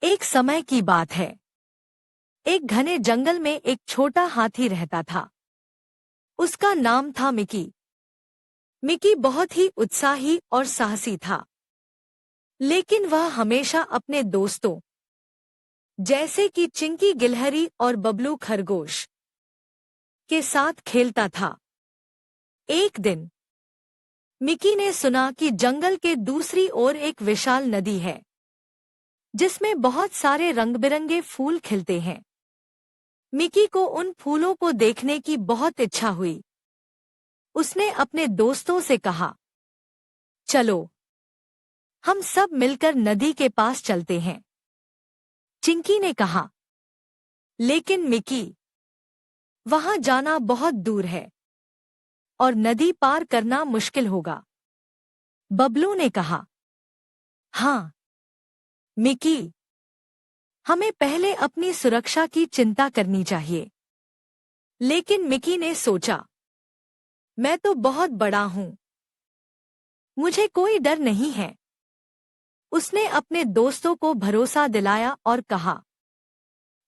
एक समय की बात है। एक घने जंगल में एक छोटा हाथी रहता था। उसका नाम था मिकी। मिकी बहुत ही उत्साही और साहसी था, लेकिन वह हमेशा अपने दोस्तों जैसे कि चिंकी गिलहरी और बबलू खरगोश के साथ खेलता था। एक दिन मिकी ने सुना कि जंगल के दूसरी ओर एक विशाल नदी है, जिसमें बहुत सारे रंग-बिरंगे फूल खिलते हैं। मिकी को उन फूलों को देखने की बहुत इच्छा हुई। उसने अपने दोस्तों से कहा, चलो हम सब मिलकर नदी के पास चलते हैं। चिंकी ने कहा, लेकिन मिकी, वहां जाना बहुत दूर है और नदी पार करना मुश्किल होगा। बबलू ने कहा, हाँ मिकी, हमें पहले अपनी सुरक्षा की चिंता करनी चाहिए। लेकिन मिकी ने सोचा, मैं तो बहुत बड़ा हूं, मुझे कोई डर नहीं है। उसने अपने दोस्तों को भरोसा दिलाया और कहा,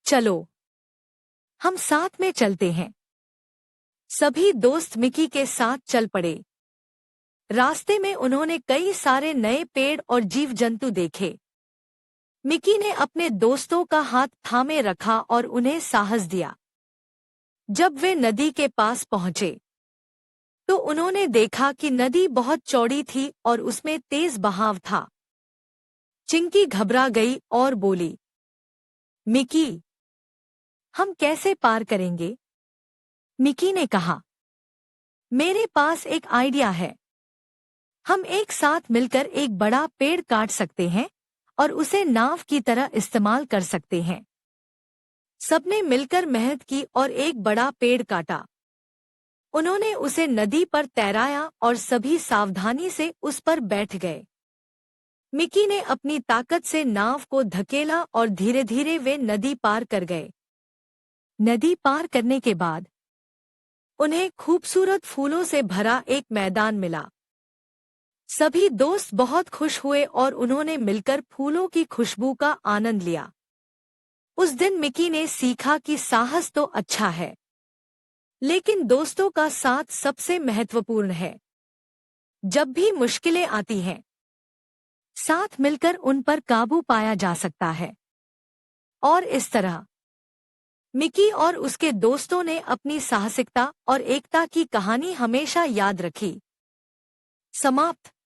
चलो हम साथ में चलते हैं। सभी दोस्त मिकी के साथ चल पड़े। रास्ते में उन्होंने कई सारे नए पेड़ और जीव जंतु देखे। मिकी ने अपने दोस्तों का हाथ थामे रखा और उन्हें साहस दिया। जब वे नदी के पास पहुंचे, तो उन्होंने देखा कि नदी बहुत चौड़ी थी और उसमें तेज बहाव था। चिंकी घबरा गई और बोली, मिकी, हम कैसे पार करेंगे? मिकी ने कहा, मेरे पास एक आइडिया है। हम एक साथ मिलकर एक बड़ा पेड़ काट सकते हैं और उसे नाव की तरह इस्तेमाल कर सकते हैं। सबने मिलकर मेहनत की और एक बड़ा पेड़ काटा। उन्होंने उसे नदी पर तैराया और सभी सावधानी से उस पर बैठ गए। मिकी ने अपनी ताकत से नाव को धकेला और धीरे धीरे वे नदी पार कर गए। नदी पार करने के बाद उन्हें खूबसूरत फूलों से भरा एक मैदान मिला। सभी दोस्त बहुत खुश हुए और उन्होंने मिलकर फूलों की खुशबू का आनंद लिया। उस दिन मिकी ने सीखा कि साहस तो अच्छा है, लेकिन दोस्तों का साथ सबसे महत्वपूर्ण है। जब भी मुश्किलें आती हैं, साथ मिलकर उन पर काबू पाया जा सकता है। और इस तरह मिकी और उसके दोस्तों ने अपनी साहसिकता और एकता की कहानी हमेशा याद रखी। समाप्त।